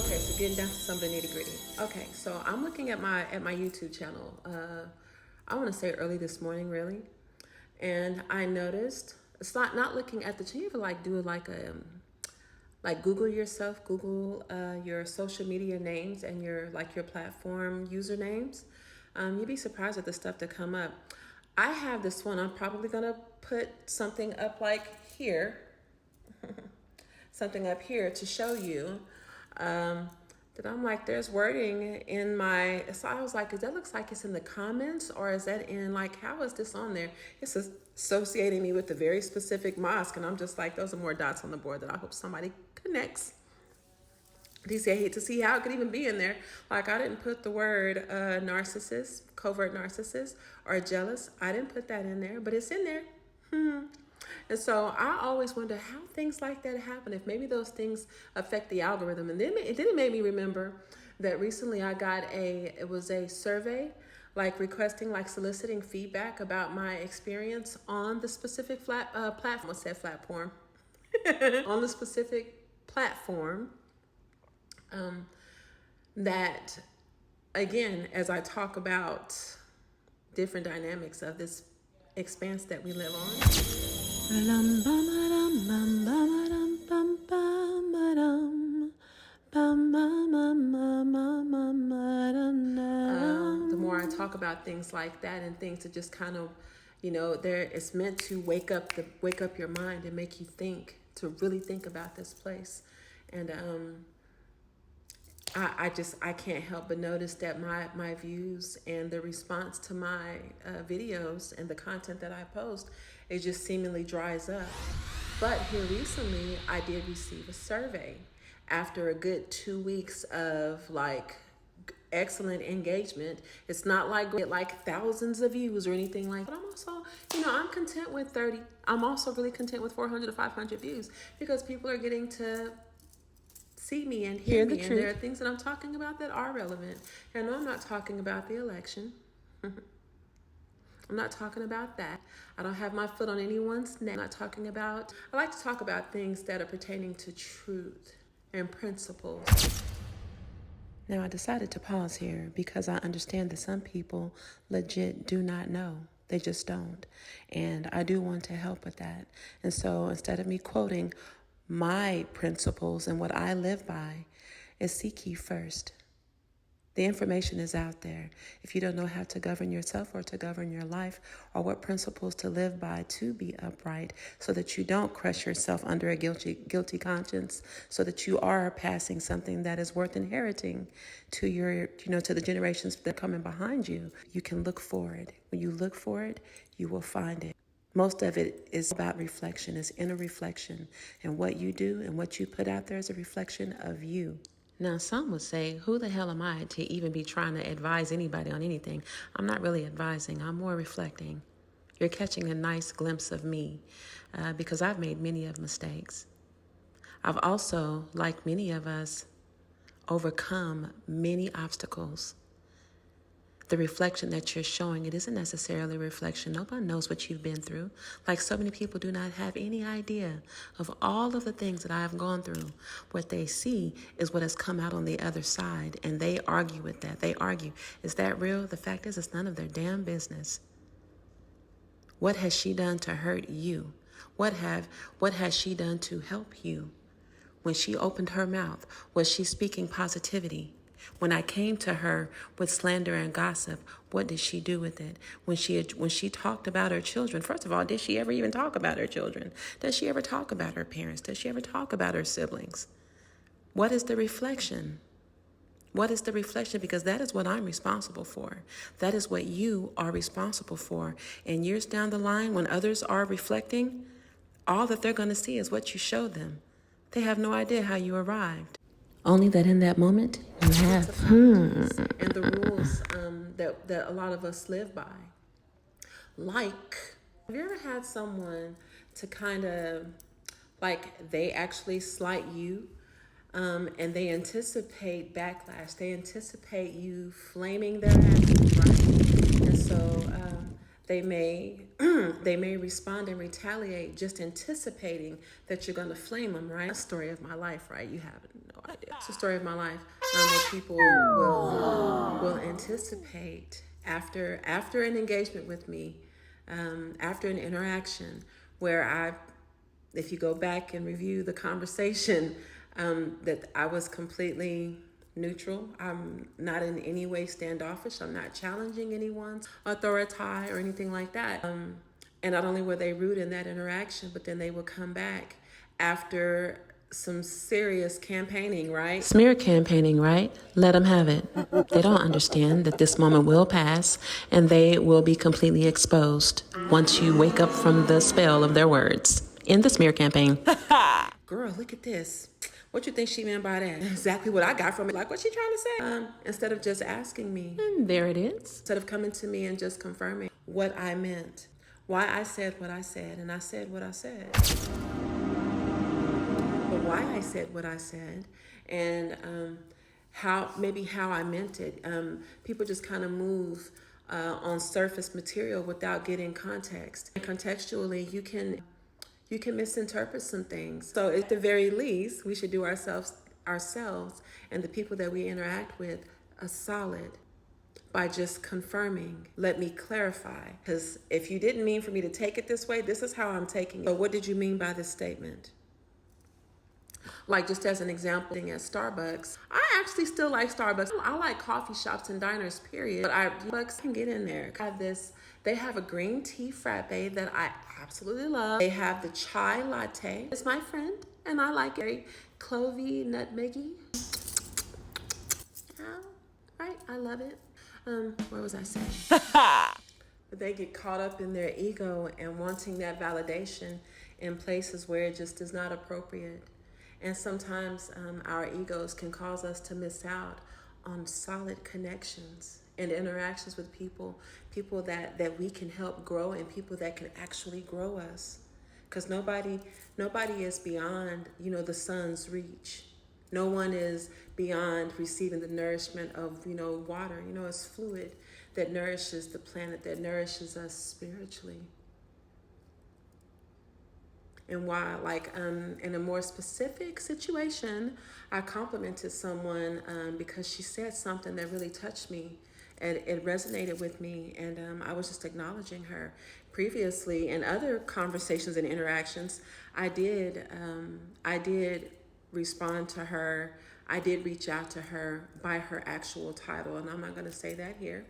Okay, so getting down to some of the nitty gritty. Okay, so I'm looking at my YouTube channel. I want to say early this morning, really, and I noticed it's not looking at the. You ever like do like a like Google yourself, Google your social media names and your platform usernames. You'd be surprised at the stuff that come up. I have this one. I'm probably gonna put something up like here, something up here to show you. That I'm like, there's wording in my, so I was like, that looks like it's in the comments, or is that in like, how is this on there? It's associating me with a very specific mosque. And I'm just like, those are more dots on the board that I hope somebody connects. DC, I hate to see how it could even be in there. Like, I didn't put the word narcissist, covert narcissist, or jealous. I didn't put that in there, but it's in there. And so I always wonder how things like that happen, if maybe those things affect the algorithm. And then it made me remember that recently I got it was a survey, like requesting, like soliciting feedback about my experience on the specific platform. I said platform. On the specific platform that, again, as I talk about different dynamics of this expanse that we live on. The more I talk about things like that and things to just kind of, it's meant to wake up your mind and make you think, to really think about this place. And I can't help but notice that my views and the response to my videos and the content that I post, it just seemingly dries up. But here recently, I did receive a survey after a good 2 weeks of like excellent engagement. It's not like thousands of views or anything like that. But I'm also, I'm content with 30. I'm also really content with 400 to 500 views because people are getting to see me and hear me, and there are things that I'm talking about that are relevant. And no, I'm not talking about the election. I'm not talking about that. I don't have my foot on anyone's neck. I'm not talking about, I like to talk about things that are pertaining to truth and principles. Now, I decided to pause here because I understand that some people legit do not know. They just don't. And I do want to help with that. And so instead of me quoting my principles and what I live by, is seek ye first. The information is out there. If you don't know how to govern yourself or to govern your life, or what principles to live by to be upright, so that you don't crush yourself under a guilty conscience, so that you are passing something that is worth inheriting to your, to the generations that are coming behind you, you can look for it. When you look for it, you will find it. Most of it is about reflection, is inner reflection. And what you do and what you put out there is a reflection of you. Now, some would say, who the hell am I to even be trying to advise anybody on anything? I'm not really advising. I'm more reflecting. You're catching a nice glimpse of me because I've made many of mistakes. I've also, like many of us, overcome many obstacles. The reflection that you're showing, it isn't necessarily a reflection. Nobody knows what you've been through. Like, so many people do not have any idea of all of the things that I have gone through. What they see is what has come out on the other side, and they argue with that. They argue, is that real? The fact is, it's none of their damn business. What has she done to hurt you? What has she done to help you? When she opened her mouth, was she speaking positivity? When I came to her with slander and gossip, what did she do with it? When she talked about her children, first of all, did she ever even talk about her children? Does she ever talk about her parents? Does she ever talk about her siblings? What is the reflection? What is the reflection? Because that is what I'm responsible for. That is what you are responsible for. And years down the line, when others are reflecting, all that they're going to see is what you showed them. They have no idea how you arrived. Only that in that moment, you have and the rules that a lot of us live by. Like, have you ever had someone to kind of, like, they actually slight you, and they anticipate backlash. They anticipate you flaming their actions, right? And so They may they may respond and retaliate, just anticipating that you're going to flame them, right? That's the story of my life, right? You have no idea. It's the story of my life, where people will anticipate after an engagement with me, after an interaction where if you go back and review the conversation, that I was completely neutral. I'm not in any way standoffish. I'm not challenging anyone's authority or anything like that. And not only were they rude in that interaction, but then they would come back after some serious campaigning, right? Smear campaigning, right? Let them have it. They don't understand that this moment will pass and they will be completely exposed once you wake up from the spell of their words in the smear campaign. Girl, look at this. What you think she meant by that? Exactly what I got from it. Like, what's she trying to say? Instead of just asking me. And there it is. Instead of coming to me and just confirming what I meant. Why I said what I said, and I said what I said. But why I said what I said, and how I meant it. People just kind of move on surface material without getting context. And contextually, you can misinterpret some things. So at the very least, we should do ourselves and the people that we interact with a solid by just confirming. Let me clarify. Because if you didn't mean for me to take it this way, this is how I'm taking it. So what did you mean by this statement? Like, just as an example, at Starbucks, I actually still like Starbucks. I like coffee shops and diners, period. But Starbucks can get in there. They have a green tea frappe that I absolutely love. They have the chai latte. It's my friend, and I like it. Very clovey, nutmeggy. Right, I love it. Where was I saying? But they get caught up in their ego and wanting that validation in places where it just is not appropriate. And sometimes our egos can cause us to miss out on solid connections and interactions with people that we can help grow, and people that can actually grow us. Because nobody is beyond, the sun's reach. No one is beyond receiving the nourishment of, water. It's fluid that nourishes the planet, that nourishes us spiritually. And why, in a more specific situation, I complimented someone because she said something that really touched me. And it resonated with me, and I was just acknowledging her. Previously, in other conversations and interactions, I did respond to her. I did reach out to her by her actual title, and I'm not going to say that here.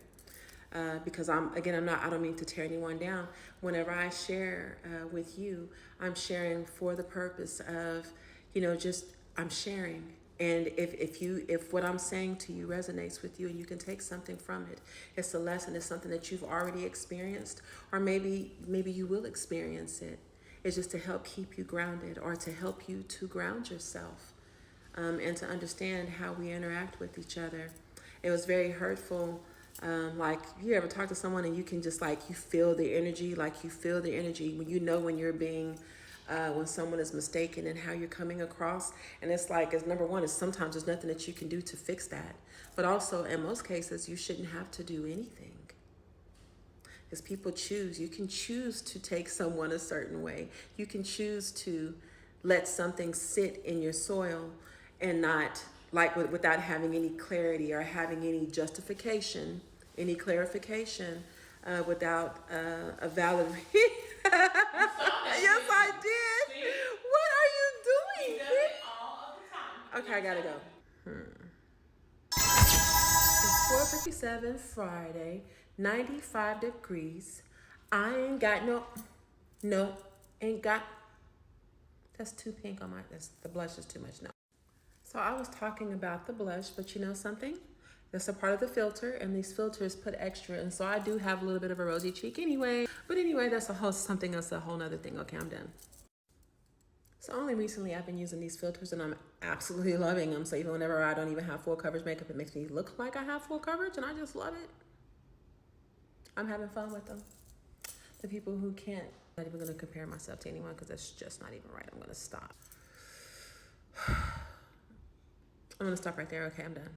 Because I don't mean to tear anyone down. Whenever I share with you, I'm sharing for the purpose of, I'm sharing. And if what I'm saying to you resonates with you and you can take something from it, it's a lesson, it's something that you've already experienced, or maybe you will experience it. It's just to help keep you grounded, or to help you to ground yourself, and to understand how we interact with each other. It was very hurtful. Like, you ever talk to someone and you can just you feel the energy, when you're being, when someone is mistaken and how you're coming across. And it's number one, is sometimes there's nothing that you can do to fix that. But also, in most cases, you shouldn't have to do anything. Because people choose. You can choose to take someone a certain way. You can choose to let something sit in your soil and not, without having any clarity or having any justification, any clarification, without a valid. Yes, I did. See? What are you doing? He does it all of the time. Okay, I gotta go. It's 4:57 Friday, 95 degrees. I ain't got ain't got. That's too pink on the blush is too much. No. So I was talking about the blush, but you know something? That's a part of the filter, and these filters put extra, and so I do have a little bit of a rosy cheek anyway. But anyway, that's something else, a whole nother thing. Okay, I'm done. So only recently I've been using these filters, and I'm absolutely loving them. So even whenever I don't even have full coverage makeup, it makes me look like I have full coverage, and I just love it. I'm having fun with them. The people who can't, I'm not even going to compare myself to anyone, because that's just not even right. I'm going to stop. I'm going to stop right there. Okay, I'm done.